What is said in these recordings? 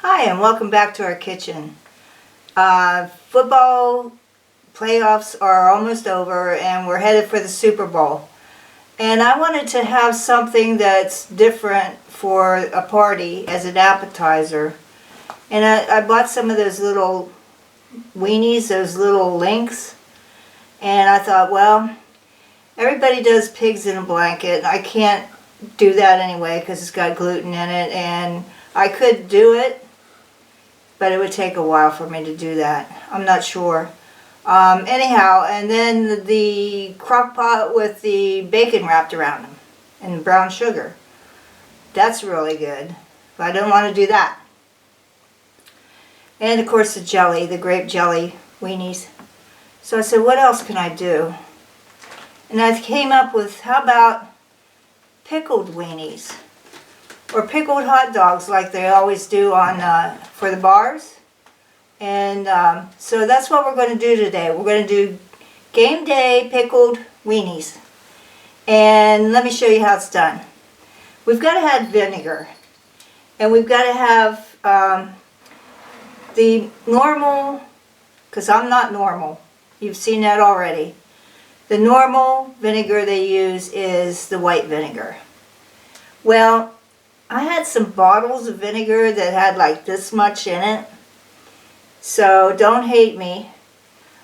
Hi, and welcome back to our kitchen. Football playoffs are almost over and we're headed for the Super Bowl. And I wanted to have something that's different for a party as an appetizer. And I bought some of those little weenies, those little links. And I thought, well, everybody does pigs in a blanket. I can't do that anyway because it's got gluten in it. And I could do it, but it would take a while for me to do that. I'm not sure. Anyhow, and then the crock pot with the bacon wrapped around them and brown sugar. That's really good, but I don't want to do that. And of course the jelly, the grape jelly weenies. So I said, what else can I do? And I came up with, how about pickled weenies? Or pickled hot dogs like they always do on for the bars. And so that's what we're going to do today. We're going to do game day pickled weenies. And let me show you how it's done. We've got to have vinegar. And we've got to have the normal, because I'm not normal. You've seen that already. The normal vinegar they use is the white vinegar. Well, I had some bottles of vinegar that had like this much in it. So don't hate me.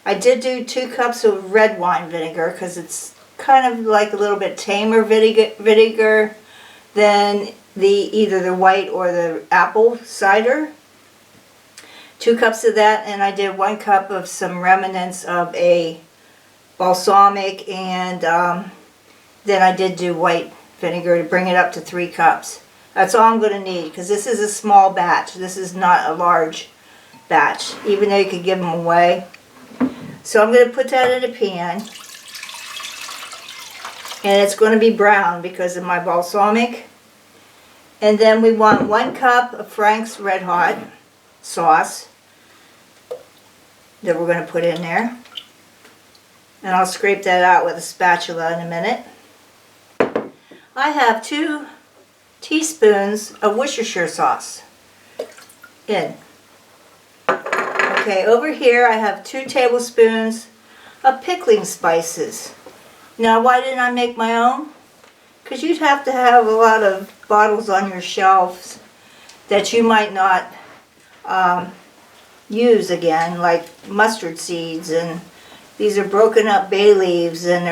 I did do 2 cups of red wine vinegar because it's kind of like a little bit tamer vinegar than either the white or the apple cider. 2 cups of that, and I did 1 cup of some remnants of a balsamic, and then I did do white vinegar to bring it up to 3 cups. That's all I'm going to need because this is a small batch. This is not a large batch, even though you could give them away. So I'm going to put that in a pan, and it's going to be brown because of my balsamic. And then we want 1 cup of Frank's Red Hot sauce that we're going to put in there. And I'll scrape that out with a spatula in a minute. I have 2 teaspoons of Worcestershire sauce in. Okay, over here I have 2 tablespoons of pickling spices. Now, why didn't I make my own? Because you'd have to have a lot of bottles on your shelves that you might not use again, like mustard seeds, and these are broken up bay leaves, and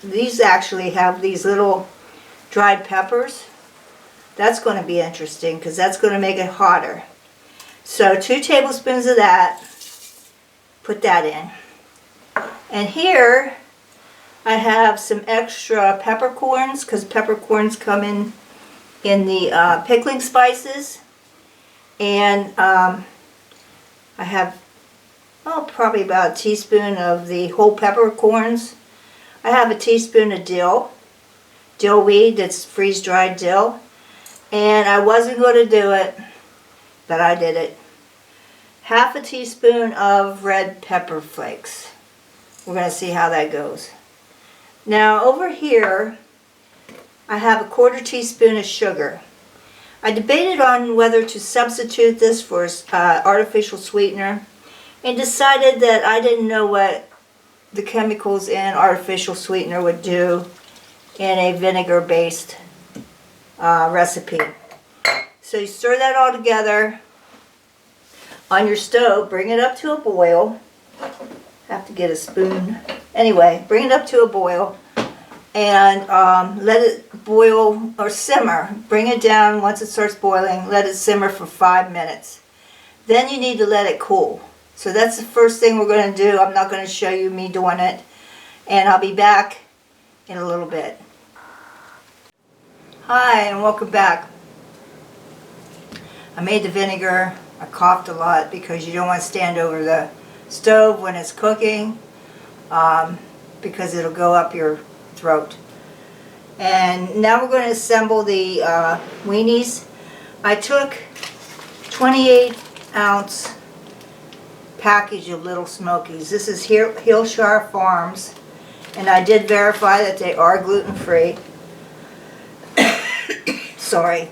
these actually have these little dried peppers. That's going to be interesting because that's going to make it hotter. So 2 tablespoons of that. Put that in. And here I have some extra peppercorns because peppercorns come in the pickling spices. And I have probably about a teaspoon of the whole peppercorns. I have a teaspoon of dill weed, that's freeze-dried dill. And I wasn't going to do it, but I did it. Half a teaspoon of red pepper flakes. We're going to see how that goes. Now over here, I have a 1/4 teaspoon of sugar. I debated on whether to substitute this for artificial sweetener, and decided that I didn't know what the chemicals in artificial sweetener would do in a vinegar-based recipe. So you stir that all together on your stove, bring it up to a boil. Have to get a spoon. Anyway, bring it up to a boil and let it boil or simmer. Bring it down once it starts boiling. Let it simmer for 5 minutes. Then you need to let it cool. So that's the first thing we're going to do. I'm not going to show you me doing it. And I'll be back in a little bit. Hi, and welcome back. I made the vinegar. I coughed a lot because you don't want to stand over the stove when it's cooking because it'll go up your throat. And now we're going to assemble the weenies. I took 28-ounce package of Little Smokies. This is Hillshire Farms, and I did verify that they are gluten-free. Sorry.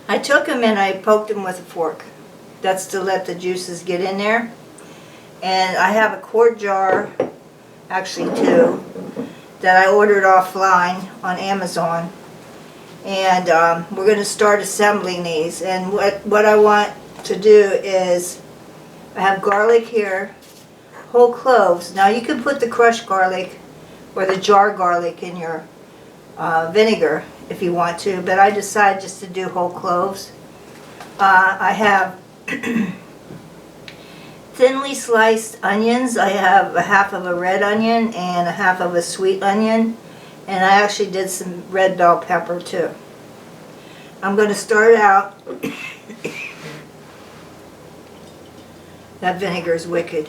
I took them and I poked them with a fork. That's to let the juices get in there. And I have a quart jar, actually 2, that I ordered offline on Amazon. And we're going to start assembling these. And what I want to do is, I have garlic here, whole cloves. Now you can put the crushed garlic or the jar garlic in your vinegar if you want to, but I decided just to do whole cloves. I have thinly sliced onions. I have a half of a red onion and a half of a sweet onion, and I actually did some red bell pepper too. I'm going to start out. That vinegar is wicked.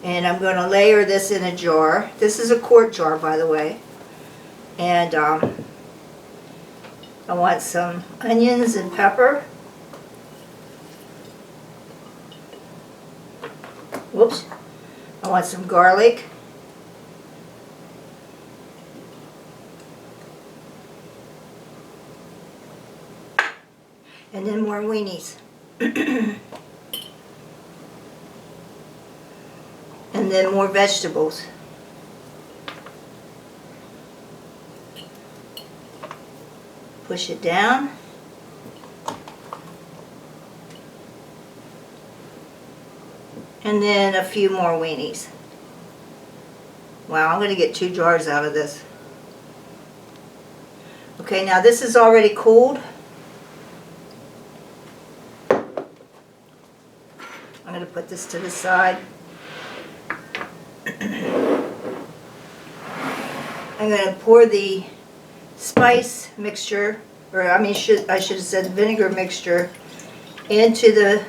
And I'm going to layer this in a jar. This is a quart jar, by the way. And I want some onions and pepper. Whoops. I want some garlic. And then more weenies. And then more vegetables. Push it down. And then a few more weenies. Wow, I'm going to get 2 jars out of this. Okay, now this is already cooled. I'm going to put this to the side. I'm going to pour the spice mixture, or I should have said vinegar mixture, into the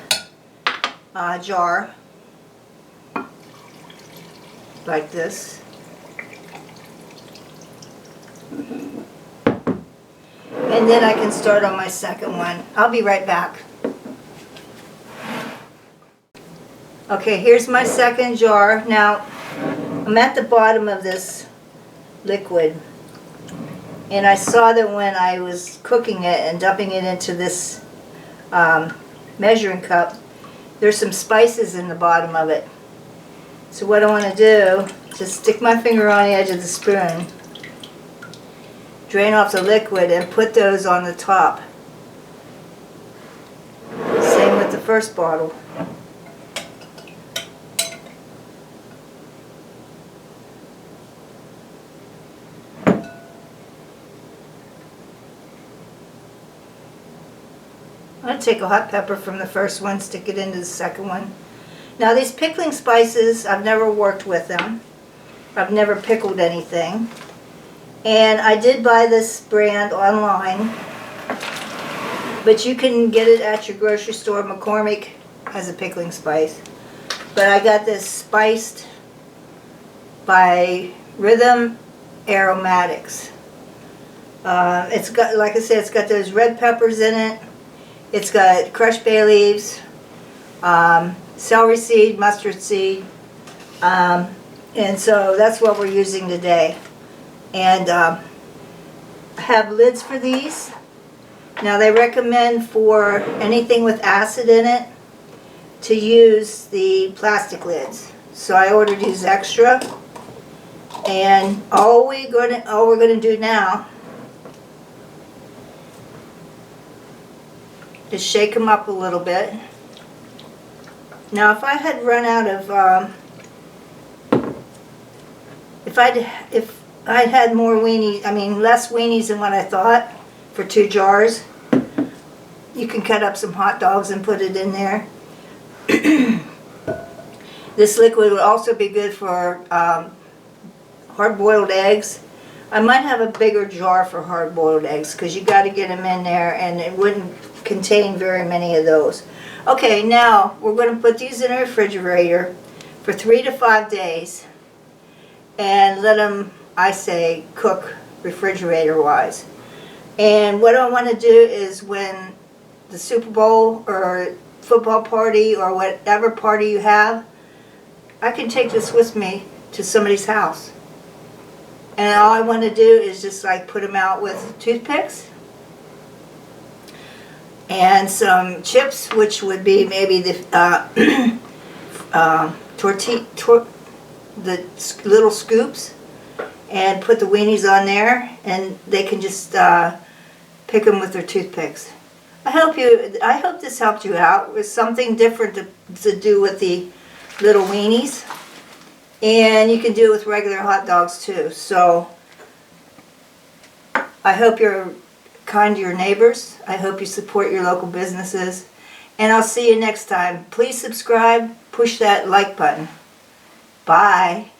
jar, like this. And then I can start on my second one. I'll be right back. Okay, here's my second jar. Now, I'm at the bottom of this liquid, and I saw that when I was cooking it and dumping it into this measuring cup, there's some spices in the bottom of it. So what I want to do is just stick my finger on the edge of the spoon, drain off the liquid, and put those on the top. Same with the first bottle. I'm going to take a hot pepper from the first one, stick it into the second one. Now these pickling spices, I've never worked with them. I've never pickled anything. And I did buy this brand online, but you can get it at your grocery store. McCormick has a pickling spice. But I got this spiced by Rhythm Aromatics. It's got, like I said, it's got those red peppers in it. It's got crushed bay leaves, celery seed, mustard seed, and so that's what we're using today. And I have lids for these. Now they recommend for anything with acid in it to use the plastic lids. So I ordered these extra, and all we're gonna do now is shake them up a little bit. Now if I had run out of, if I'd had more weenies, less weenies than what I thought for 2 jars, you can cut up some hot dogs and put it in there. This liquid would also be good for hard-boiled eggs. I might have a bigger jar for hard-boiled eggs because you got to get them in there, and it wouldn't contain very many of those. Okay, now we're going to put these in a refrigerator for 3 to 5 days and let them, I say, cook refrigerator wise. And what I want to do is when the Super Bowl or football party or whatever party you have, I can take this with me to somebody's house And all I want to do is just like put them out with toothpicks and some chips, which would be maybe the the little scoops, and put the weenies on there, and they can just pick them with their toothpicks. I hope this helped you out with something different to do with the little weenies. And you can do it with regular hot dogs too. So I hope you're kind to your neighbors. I hope you support your local businesses. And I'll see you next time. Please subscribe, push that like button. Bye.